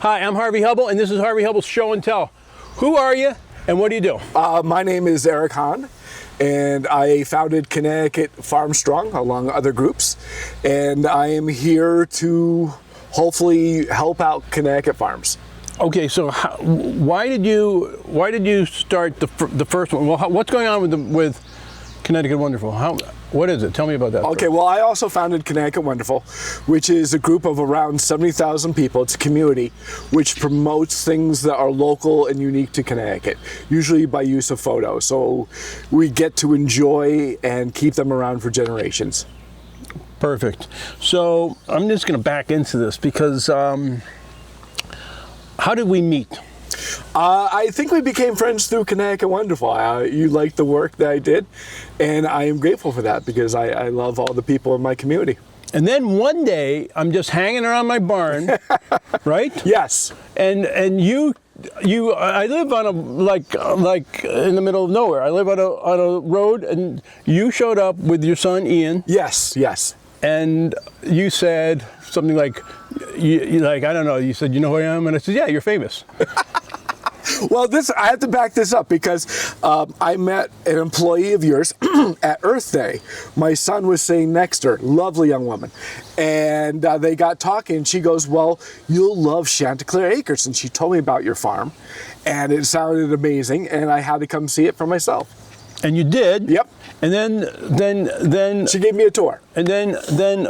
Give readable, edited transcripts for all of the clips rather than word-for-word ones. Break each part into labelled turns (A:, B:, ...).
A: Hi, I'm Harvey Hubbell, and this is Harvey Hubbell's Show and Tell. Who are you, and what do you do?
B: My name is Eric Hahn, and I founded Connecticut Farm Strong, along other groups, and I am here to hopefully help out Connecticut farms.
A: Okay, so why did you start the first one? Well, what's going on with Connecticut Wonderful? What is it? Tell me about that.
B: Okay, well, I also founded Connecticut Wonderful, which is a group of around 70,000 people. It's a community which promotes things that are local and unique to Connecticut, usually by use of photos. So we get to enjoy and keep them around for generations.
A: Perfect. So I'm just going to back into this because how did we meet?
B: I think we became friends through Connecticut Wonderful. You liked the work that I did, and I am grateful for that because I love all the people in my community.
A: And then one day, I'm just hanging around my barn, right?
B: Yes.
A: And I live on a like in the middle of nowhere. I live on a road, and you showed up with your son Ian.
B: Yes. Yes.
A: And you said something like, I don't know. You said, "You know who I am?" And I said, "Yeah, you're famous."
B: Well, I have to back this up because I met an employee of yours at Earth Day. My son was sitting next to her, lovely young woman, and they got talking. And she goes, "Well, you'll love Chanticleer Acres," and she told me about your farm, and it sounded amazing, and I had to come see it for myself.
A: And you did.
B: Yep.
A: And then
B: she gave me a tour.
A: And then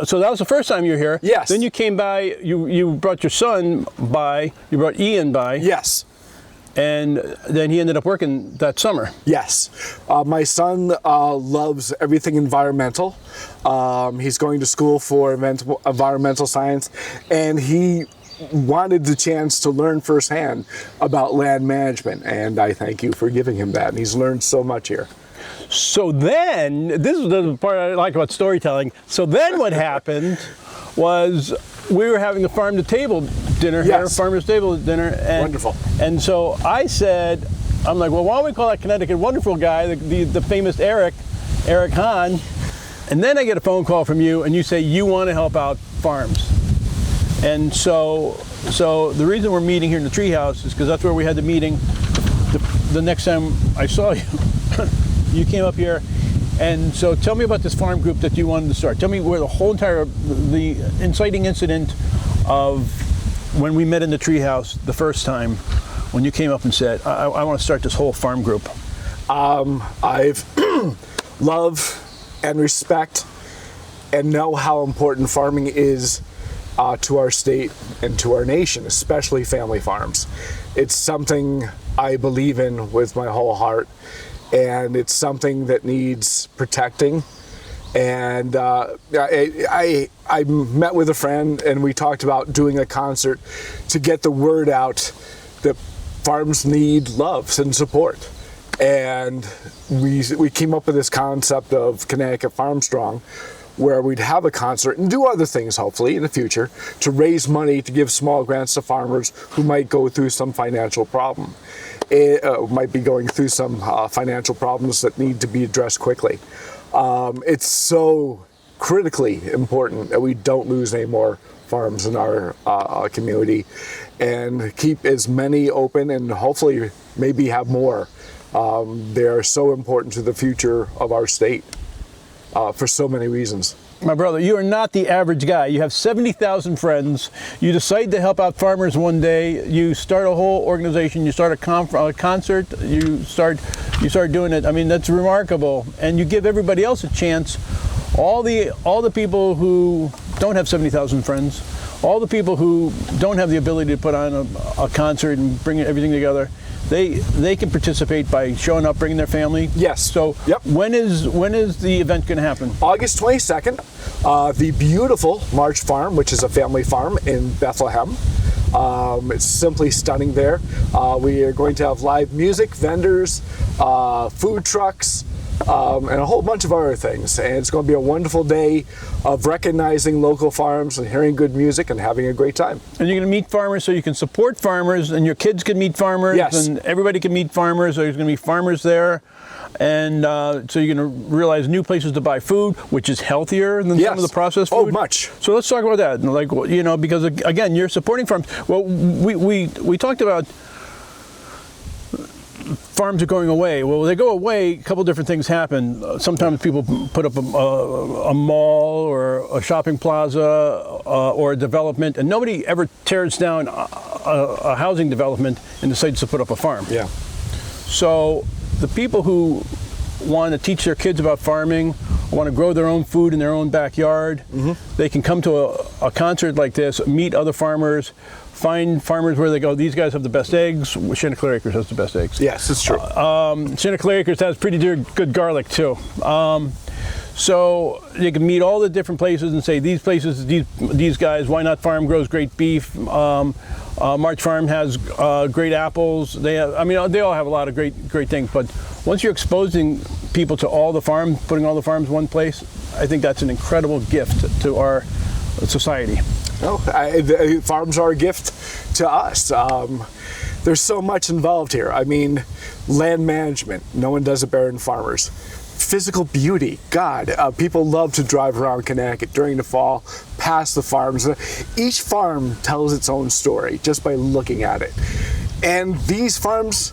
A: so that was the first time you were here.
B: Yes.
A: Then you came by. You brought your son by. You brought Ian by.
B: Yes.
A: And then he ended up working that summer.
B: Yes. My son loves everything environmental. He's going to school for environmental science, and he wanted the chance to learn firsthand about land management, and I thank you for giving him that, and he's learned so much here.
A: So then, this is the part I like about storytelling. So then what happened was we were having a farm-to-table dinner here,
B: Yes.
A: farmer's table dinner. And,
B: Wonderful.
A: And so I said, I'm like, well, why don't we call that Connecticut Wonderful guy, the famous Eric Hahn? And then I get a phone call from you, and you say you want to help out farms. And so the reason we're meeting here in the treehouse is because that's where we had the meeting. The next time I saw you, you came up here. And so tell me about this farm group that you wanted to start. Tell me where the inciting incident of when we met in the treehouse the first time, when you came up and said, I want to start this whole farm group.
B: I've love and respect and know how important farming is to our state and to our nation, especially family farms. It's something I believe in with my whole heart. And it's something that needs protecting. And I met with a friend, and we talked about doing a concert to get the word out that farms need love and support. And we came up with this concept of Connecticut Farm Strong, where we'd have a concert and do other things, hopefully, in the future, to raise money to give small grants to farmers who might go through some financial problem. Might be going through some financial problems that need to be addressed quickly. It's so critically important that we don't lose any more farms in our community and keep as many open and hopefully maybe have more. They are so important to the future of our state for so many reasons.
A: My brother, you are not the average guy. You have 70,000 friends. You decide to help out farmers one day. You start a whole organization. You start a concert. You start doing it. I mean, that's remarkable. And you give everybody else a chance. All the people who don't have 70,000 friends, all the people who don't have the ability to put on a concert and bring everything together, they can participate by showing up, bringing their family.
B: Yes.
A: So
B: yep.
A: When is the event going to happen?
B: August 22nd, the beautiful March Farm, which is a family farm in Bethlehem. It's simply stunning there. We are going to have live music, vendors, food trucks, and a whole bunch of other things. And it's going to be a wonderful day of recognizing local farms and hearing good music and having a great time.
A: And you're going to meet farmers so you can support farmers, and your kids can meet farmers,
B: Yes.
A: and everybody can meet farmers. So there's going to be farmers there. And so you're going to realize new places to buy food, which is healthier than some of the processed food.
B: Oh, much.
A: So let's talk about that. Like, you know, because again, you're supporting farms. Well, we talked about farms are going away. Well, they go away, a couple different things happen. Sometimes people put up a mall or a shopping plaza or a development, and nobody ever tears down a housing development and decides to put up a farm.
B: Yeah.
A: So the people who want to teach their kids about farming, want to grow their own food in their own backyard, they can come to a concert like this, meet other farmers, find farmers where they go, these guys have the best eggs. Chanticleer Acres has the best eggs.
B: Yes, it's true.
A: Chanticleer Acres has pretty good garlic too. So you can meet all the different places and say, these places, these guys, Why Not Farm grows great beef. March Farm has great apples. They all have a lot of great things. But once you're exposing people to all the farms, putting all the farms in one place, I think that's an incredible gift to our society.
B: Farms are a gift to us. There's so much involved here. I mean, land management, no one does it better than farmers. Physical beauty, God, people love to drive around Connecticut during the fall, past the farms. Each farm tells its own story just by looking at it. And these farms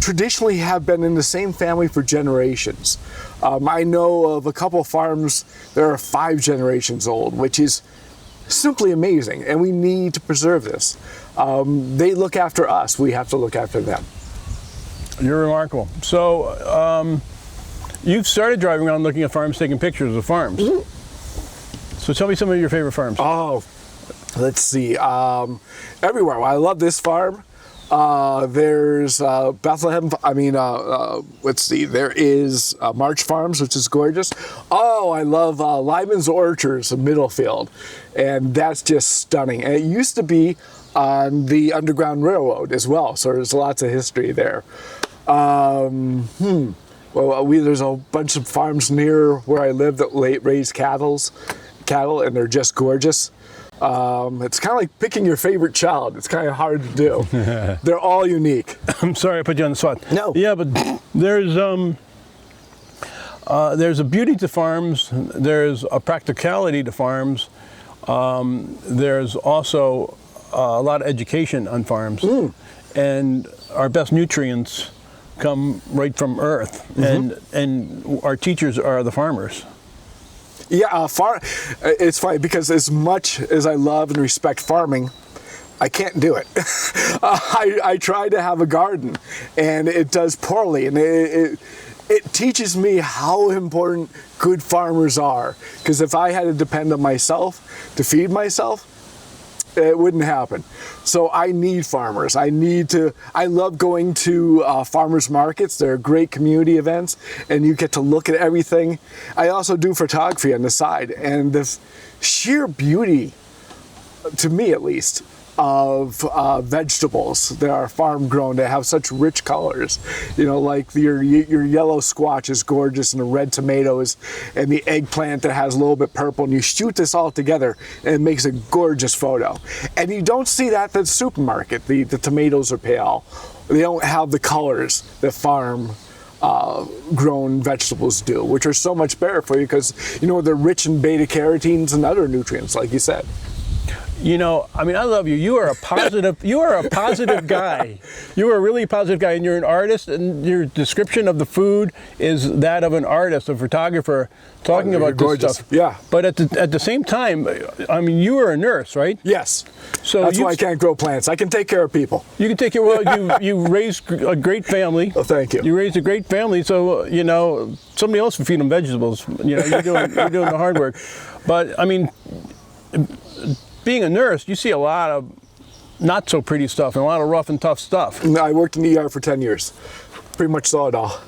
B: traditionally have been in the same family for generations. I know of a couple of farms that are 5 generations old, which is simply amazing, and we need to preserve this. They look after us, we have to look after them.
A: You're remarkable. So you've started driving around looking at farms, taking pictures of farms. So tell me some of your favorite farms.
B: Oh, let's see. Everywhere. Well, I love this farm. There's Bethlehem. Let's see. There is March Farms, which is gorgeous. Oh, I love Lyman's Orchards in Middlefield, and that's just stunning. And it used to be on the Underground Railroad as well, so there's lots of history there. Well, there's a bunch of farms near where I live that raise cattle, and they're just gorgeous. It's kind of like picking your favorite child. It's kind of hard to do. They're all unique.
A: I'm sorry I put you on the spot.
B: No.
A: Yeah, but there's a beauty to farms. There's a practicality to farms. There's also a lot of education on farms. And our best nutrients come right from earth. And our teachers are the farmers.
B: Yeah, it's funny because as much as I love and respect farming, I can't do it. I try to have a garden, and it does poorly, and it teaches me how important good farmers are. Because if I had to depend on myself to feed myself, it wouldn't happen. So I need farmers. I love going to farmers markets. They're great community events, and you get to look at everything. I also do photography on the side, and the sheer beauty, to me at least, of vegetables that are farm grown, that have such rich colors. You know, like your yellow squash is gorgeous, and the red tomatoes, and the eggplant that has a little bit purple, and you shoot this all together and it makes a gorgeous photo. And you don't see that at the supermarket. The tomatoes are pale. They don't have the colors that farm grown vegetables do, which are so much better for you because, you know, they're rich in beta carotenes and other nutrients, like you said.
A: You know, I mean, I love you. You are a positive. You are a positive guy. You are a really positive guy, and you're an artist. And your description of the food is that of an artist, a photographer, talking about this stuff.
B: Yeah.
A: But at the same time, I mean, you are a nurse, right?
B: Yes.
A: So
B: that's why I can't grow plants. I can take care of people.
A: You can take care. Well, you raised a great family.
B: Oh, thank you.
A: You raised a great family, so you know somebody else can feed them vegetables. You know, you're doing the hard work. But I mean, being a nurse, you see a lot of not so pretty stuff and a lot of rough and tough stuff.
B: I worked in the ER for 10 years. Pretty much saw it all.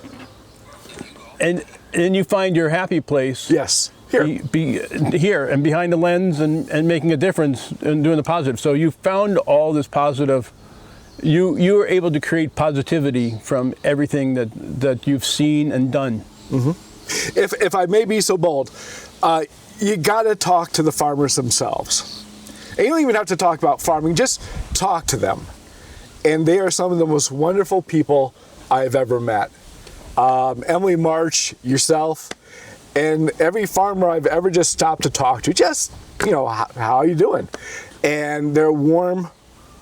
A: And you find your happy place.
B: Yes. Here.
A: Here and behind the lens and making a difference and doing the positive. So you found all this positive. You were able to create positivity from everything that you've seen and done.
B: if I may be so bold, you got to talk to the farmers themselves. And you don't even have to talk about farming, just talk to them. And they are some of the most wonderful people I've ever met. Emily March, yourself, and every farmer I've ever just stopped to talk to, just, how are you doing? And they're warm,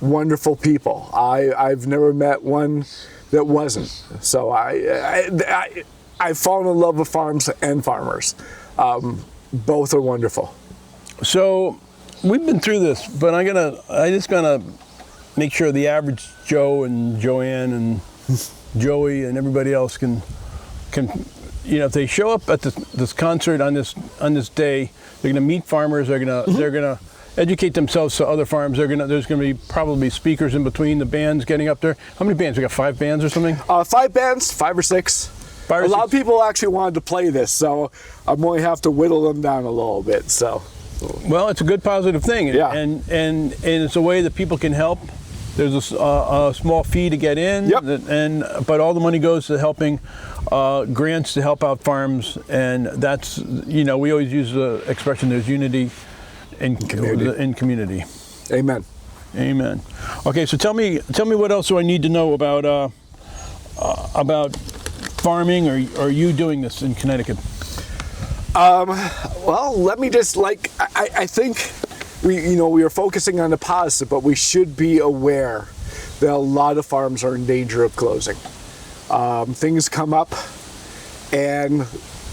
B: wonderful people. I've never met one that wasn't. So I've fallen in love with farms and farmers. Both are wonderful.
A: So we've been through this, but I just gonna make sure the average Joe and Joanne and Joey and everybody else can if they show up at this concert on this day, they're gonna meet farmers. They're gonna educate themselves to other farms. There's gonna be probably speakers in between the bands getting up there. How many bands? We got 5 bands or something?
B: 5 bands, 5 or 6. A lot of people actually wanted to play this, so I'm going to have to whittle them down a little bit. So,
A: well, it's a good positive thing,
B: yeah.
A: and it's a way that people can help. There's a small fee to get in,
B: yep.
A: But all the money goes to helping grants to help out farms, and that's we always use the expression there's unity in community.
B: Amen.
A: Amen. Okay, so tell me what else do I need to know about farming, or are you doing this in Connecticut?
B: Well, let me just I think we are focusing on the positive, but we should be aware that a lot of farms are in danger of closing. Things come up, and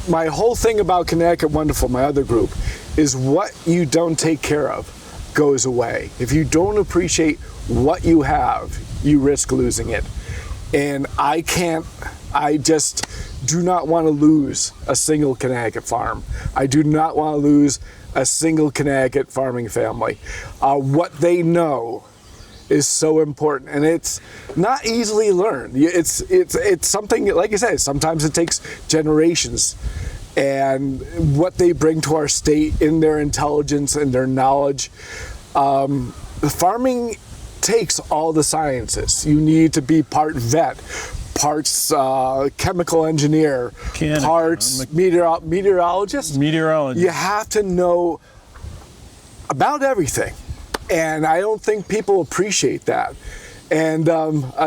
B: my whole thing about Connecticut Wonderful, my other group, is what you don't take care of goes away. If you don't appreciate what you have, you risk losing it. And I just do not want to lose a single Connecticut farm. I do not want to lose a single Connecticut farming family. What they know is so important, and it's not easily learned. It's something, like I said, sometimes it takes generations. And what they bring to our state in their intelligence and their knowledge, farming takes all the sciences. You need to be part vet, parts chemical engineer, parts meteorologist. You have to know about everything, and I don't think people appreciate that. And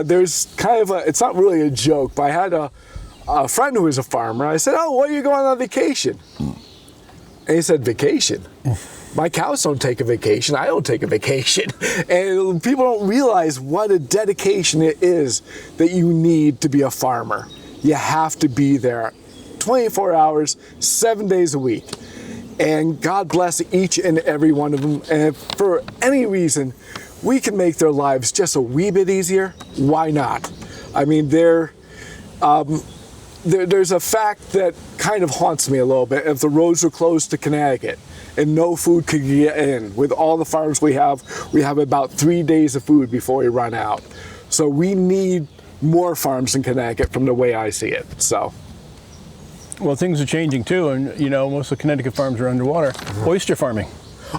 B: there's kind of it's not really a joke, but I had a friend who was a farmer. I said, "Oh, what are you going on vacation?" And he said, "Vacation? My cows don't take a vacation. I don't take a vacation." And people don't realize what a dedication it is that you need to be a farmer. You have to be there 24 hours, 7 days a week. And God bless each and every one of them. And if for any reason we can make their lives just a wee bit easier, why not? I mean, there's a fact that kind of haunts me a little bit. If the roads were closed to Connecticut and no food could get in, with all the farms we have about 3 days of food before we run out. So we need more farms in Connecticut from the way I see it. So,
A: well, things are changing too, and most of the Connecticut farms are underwater. Oyster farming.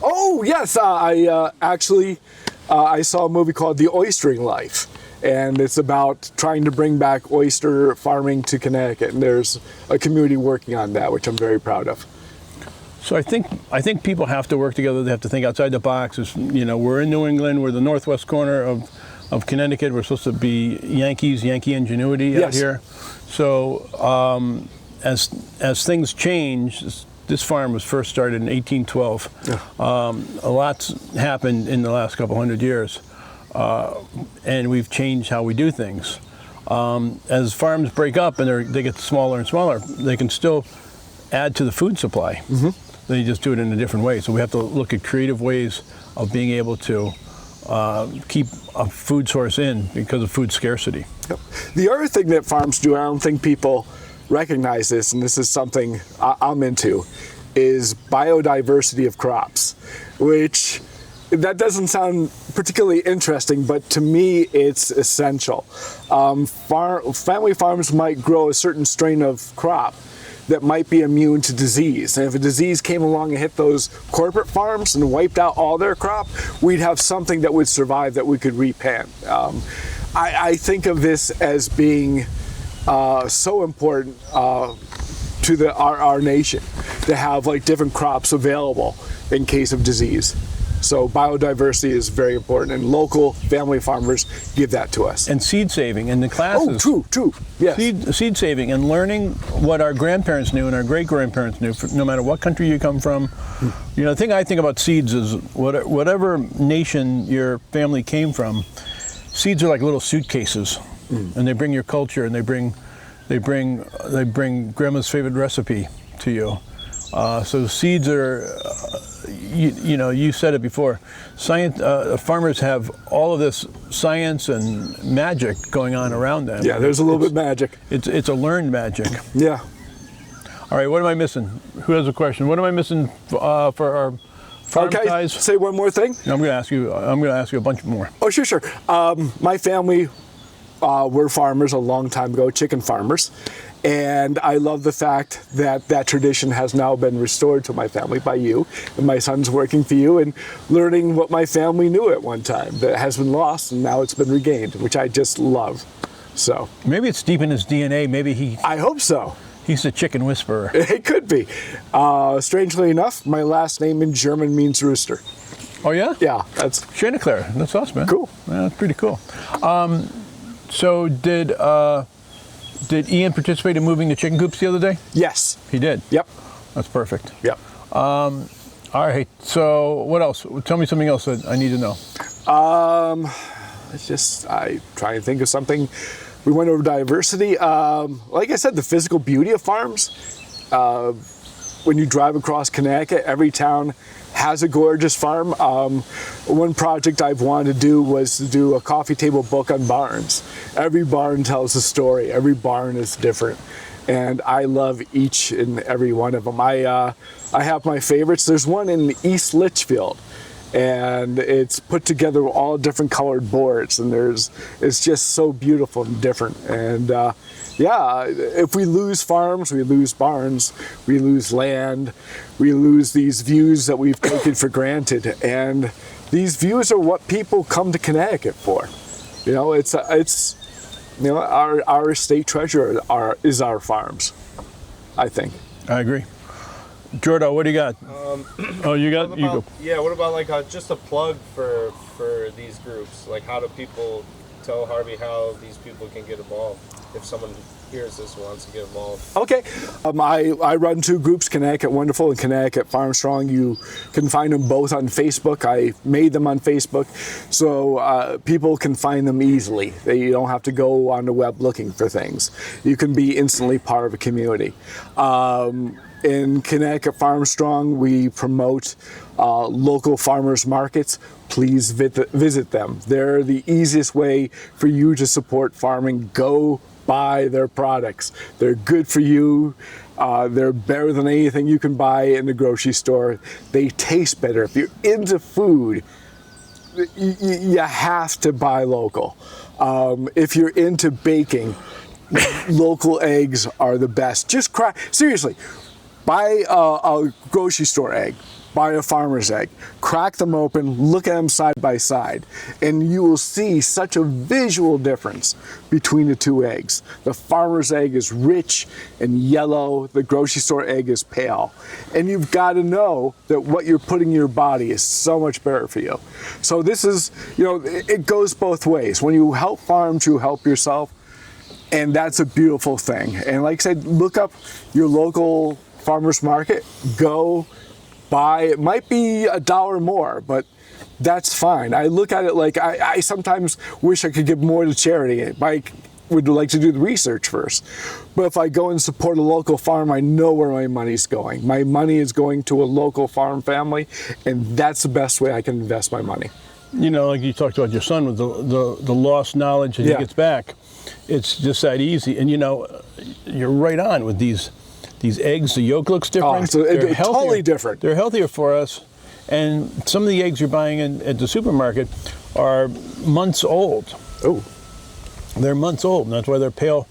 B: Oh yes, I saw a movie called The Oystering Life. And it's about trying to bring back oyster farming to Connecticut, and there's a community working on that, which I'm very proud of.
A: So I think people have to work together. They have to think outside the box. We're in New England. We're the northwest corner of Connecticut. We're supposed to be Yankee ingenuity out here. So as things change, this farm was first started in 1812. Yeah. A lot's happened in the last couple hundred years. And we've changed how we do things. As farms break up and they get smaller and smaller, they can still add to the food supply. Mm-hmm. They just do it in a different way. So we have to look at creative ways of being able to keep a food source in because of food scarcity.
B: Yep. The other thing that farms do, I don't think people recognize this, and this is something I'm into, is biodiversity of crops, which that doesn't sound particularly interesting, but to me it's essential. Family farms might grow a certain strain of crop that might be immune to disease. And if a disease came along and hit those corporate farms and wiped out all their crop, we'd have something that would survive that we could replant. I think of this as being so important to our nation to have like different crops available in case of disease. So biodiversity is very important, and local family farmers give that to us.
A: And seed saving in the classes.
B: Oh, true. Yes.
A: Seed saving and learning what our grandparents knew and our great-grandparents knew, no matter what country you come from. You know, the thing I think about seeds is whatever nation your family came from, seeds are like little suitcases, and they bring your culture, and they bring grandma's favorite recipe to you. So seeds are, you know, you said it before, science, farmers have all of this science and magic going on around them.
B: Yeah, there's a little bit magic.
A: It's a learned magic.
B: Yeah.
A: All right, what am I missing? Who has a question? What am I missing for our farm ties?
B: Say one more thing.
A: I'm going to ask you a bunch more.
B: Oh, sure. My family were farmers a long time ago, chicken farmers. And I love the fact that that tradition has now been restored to my family by you. And my son's working for you and learning what my family knew at one time that has been lost and now it's been regained, which I just love. So
A: maybe it's deep in his DNA. Maybe
B: I hope so.
A: He's a chicken whisperer.
B: It could be. Strangely enough, my last name in German means rooster.
A: Oh, yeah?
B: Yeah. That's
A: Schöneclair. That's us, man.
B: Cool.
A: Yeah, that's pretty cool. So did Ian participate in moving the chicken coops the other day?
B: Yes.
A: He did?
B: Yep.
A: That's perfect.
B: Yep.
A: All right. So what else? Tell me something else that I need to know.
B: I try and think of something. We went over diversity. Like I said, the physical beauty of farms. When you drive across Connecticut, every town has a gorgeous farm. One project I've wanted to do was to do a coffee table book on barns. Every barn tells a story. Every barn is different. And I love each and every one of them. I have my favorites. There's one in East Litchfield, and it's put together all different colored boards, and it's just so beautiful and different. And if we lose farms, we lose barns, we lose land, we lose these views that we've taken for granted. And these views are what people come to Connecticut for. You know, it's our state treasure is our farms, I think.
A: I agree. Jordo, what do you got? You go.
C: Yeah, what about like just a plug for these groups? Like, how do people tell Harvey how these people can get involved if someone hears this and wants to get involved?
B: Okay. I run two groups, Connecticut Wonderful and Connecticut Farm Strong. You can find them both on Facebook. I made them on Facebook so people can find them easily. You don't have to go on the web looking for things. You can be instantly part of a community. In Connecticut Farm Strong, we promote local farmers markets. Please visit them. They're the easiest way for you to support farming. Go buy their products. They're good for you. They're better than anything you can buy in the grocery store. They taste better. If you're into food, you have to buy local. If you're into baking, local eggs are the best. Just seriously. Buy a grocery store egg, buy a farmer's egg, crack them open, look at them side by side, and you will see such a visual difference between the two eggs. The farmer's egg is rich and yellow, the grocery store egg is pale. And you've got to know that what you're putting in your body is so much better for you. So this is, it goes both ways. When you help farms, you help yourself, and that's a beautiful thing. And like I said, look up your local farmer's market, go buy. It might be $1 more, but that's fine. I look at it like I sometimes wish I could give more to charity. I would like to do the research first. But if I go and support a local farm, I know where my money's going. My money is going to a local farm family, and that's the best way I can invest my money.
A: Like you talked about your son with the lost knowledge that he gets back. It's just that easy. And you're right on with these eggs. The yolk looks different.
B: So they're totally different.
A: They're healthier for us. And some of the eggs you're buying at the supermarket are months old.
B: Oh.
A: They're months old, and that's why they're pale.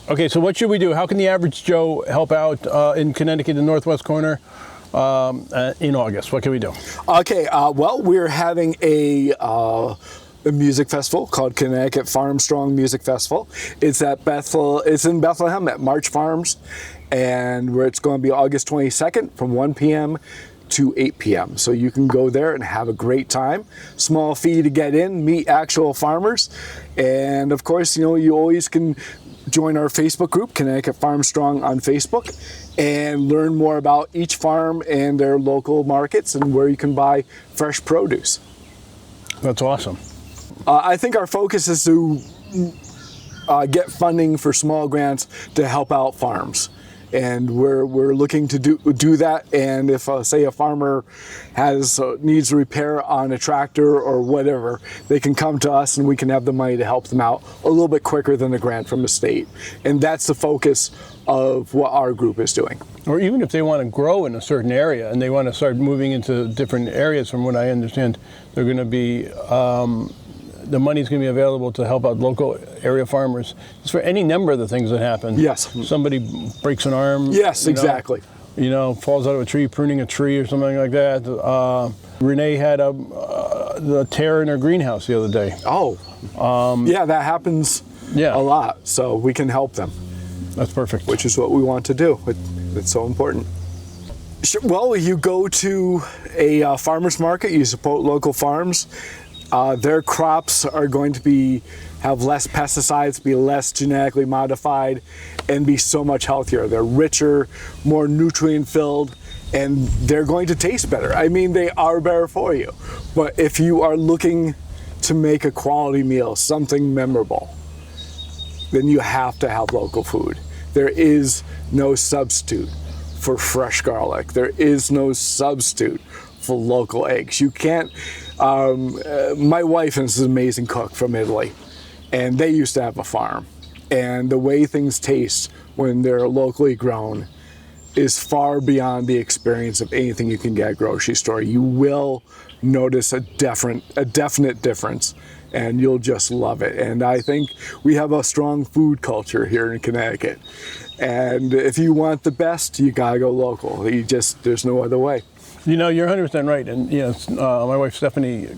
A: Okay, so what should we do? How can the average Joe help out in Connecticut, the northwest corner, in August? What can we do?
B: Okay, well, we're having a a music festival called Connecticut Farm Strong Music Festival. It's It's in Bethlehem at March Farms, and where it's going to be August 22nd from 1 p.m. to 8 p.m. So you can go there and have a great time. Small fee to get in, meet actual farmers, and of course, you always can join our Facebook group, Connecticut Farm Strong on Facebook, and learn more about each farm and their local markets and where you can buy fresh produce.
A: That's awesome.
B: I think our focus is to get funding for small grants to help out farms. And we're looking to do that. And if say a farmer needs repair on a tractor or whatever, they can come to us and we can have the money to help them out a little bit quicker than a grant from the state. And that's the focus of what our group is doing.
A: Or even if they want to grow in a certain area and they want to start moving into different areas, from what I understand, they're going to be the money's going to be available to help out local area farmers. It's for any number of the things that happen.
B: Yes.
A: Somebody breaks an arm.
B: Yes, exactly.
A: Falls out of a tree, pruning a tree or something like that. Renee had the tear in her greenhouse the other day.
B: Oh. Yeah, that happens a lot. So we can help them.
A: That's perfect.
B: Which is what we want to do. It's so important. Well, you go to a farmer's market, you support local farms. Their crops are going to have less pesticides, be less genetically modified, and be so much healthier. They're richer, more nutrient filled, and they're going to taste better. I mean, they are better for you. But if you are looking to make a quality meal, something memorable, then you have to have local food. There is no substitute for fresh garlic. There is no substitute for local eggs. You can't. My wife is an amazing cook from Italy, and they used to have a farm. And the way things taste when they're locally grown is far beyond the experience of anything you can get at a grocery store. You will notice a definite difference, and you'll just love it. And I think we have a strong food culture here in Connecticut. And if you want the best, you gotta go local. There's no other way.
A: You're 100% right. And my wife Stephanie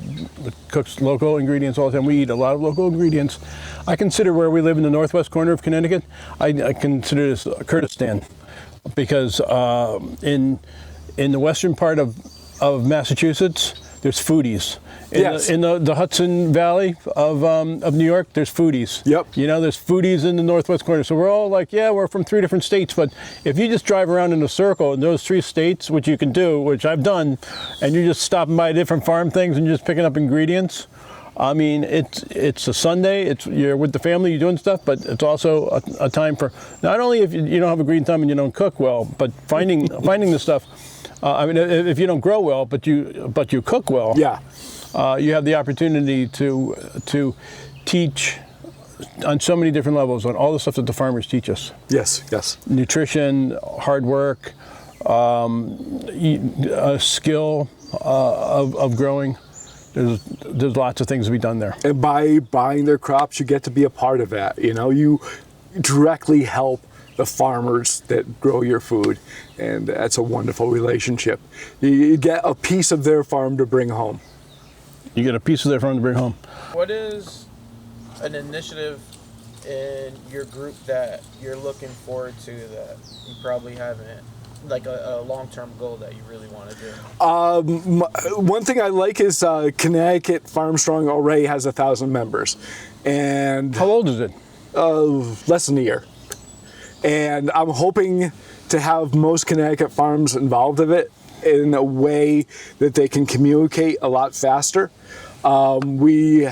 A: cooks local ingredients all the time. We eat a lot of local ingredients. I consider where we live in the northwest corner of Connecticut, I consider this Kurdistan, because in the western part of Massachusetts, there's foodies. In the Hudson Valley of New York, there's foodies.
B: Yep.
A: There's foodies in the northwest corner. So we're all like, we're from 3 different states. But if you just drive around in a circle in those 3 states, which you can do, which I've done, and you're just stopping by different farm things and just picking up ingredients, I mean, it's a Sunday. You're with the family, you're doing stuff, but it's also a time for not only if you don't have a green thumb and you don't cook well, but finding the stuff. I mean, if you don't grow well, but you cook well.
B: Yeah.
A: You have the opportunity to teach on so many different levels on all the stuff that the farmers teach us.
B: Yes.
A: Nutrition, hard work, a skill of growing. There's lots of things to be done there.
B: And by buying their crops, you get to be a part of that. You directly help the farmers that grow your food, and that's a wonderful relationship. You get a piece of their farm to bring home.
A: You get a piece of their farm to bring home.
D: What is an initiative in your group that you're looking forward to that you probably haven't, like a long-term goal that you really want to do?
B: One thing I like is Connecticut Farm Strong already has 1,000 members. And
A: how old is it?
B: Less than a year. And I'm hoping to have most Connecticut farms involved in it in a way that they can communicate a lot faster. We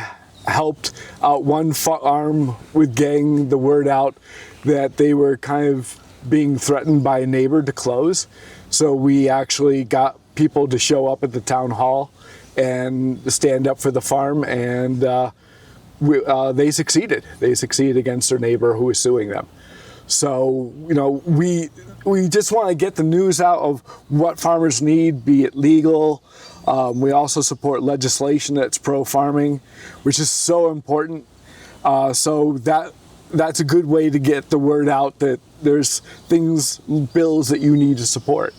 B: helped out one farm with getting the word out that they were kind of being threatened by a neighbor to close. So we actually got people to show up at the town hall and stand up for the farm, and they succeeded. They succeeded against their neighbor who was suing them. So, we just want to get the news out of what farmers need, be it legal. We also support legislation that's pro-farming, which is so important. So that that's a good way to get the word out that there's bills that you need to support.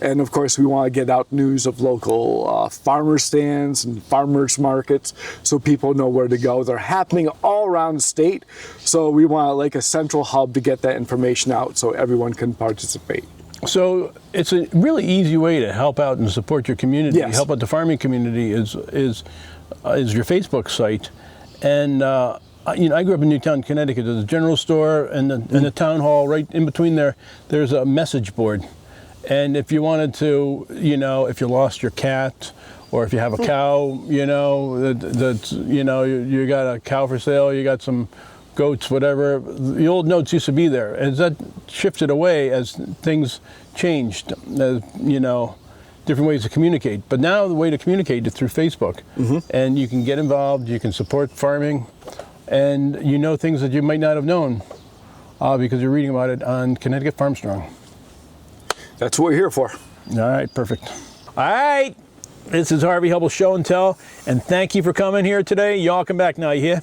B: And of course, we want to get out news of local farmer stands and farmers markets so people know where to go. They're happening all around the state. So we want like a central hub to get that information out so everyone can participate.
A: So it's a really easy way to help out and support your community,
B: Yes.
A: help out the farming community is your Facebook site. And I grew up in Newtown, Connecticut. There's a general store and the town hall right in between there. There's a message board. And if you wanted to, if you lost your cat or if you have a cow, you got a cow for sale, you got some goats, whatever, the old notes used to be there. As that shifted away, as things changed, different ways to communicate. But now the way to communicate is through Facebook. And you can get involved, you can support farming, and things that you might not have known because you're reading about it on Connecticut Farm Strong.
B: That's what we're here for.
A: All right, perfect. All right, this is Harvey Hubbell Show and Tell, and thank you for coming here today. Y'all come back now, you hear?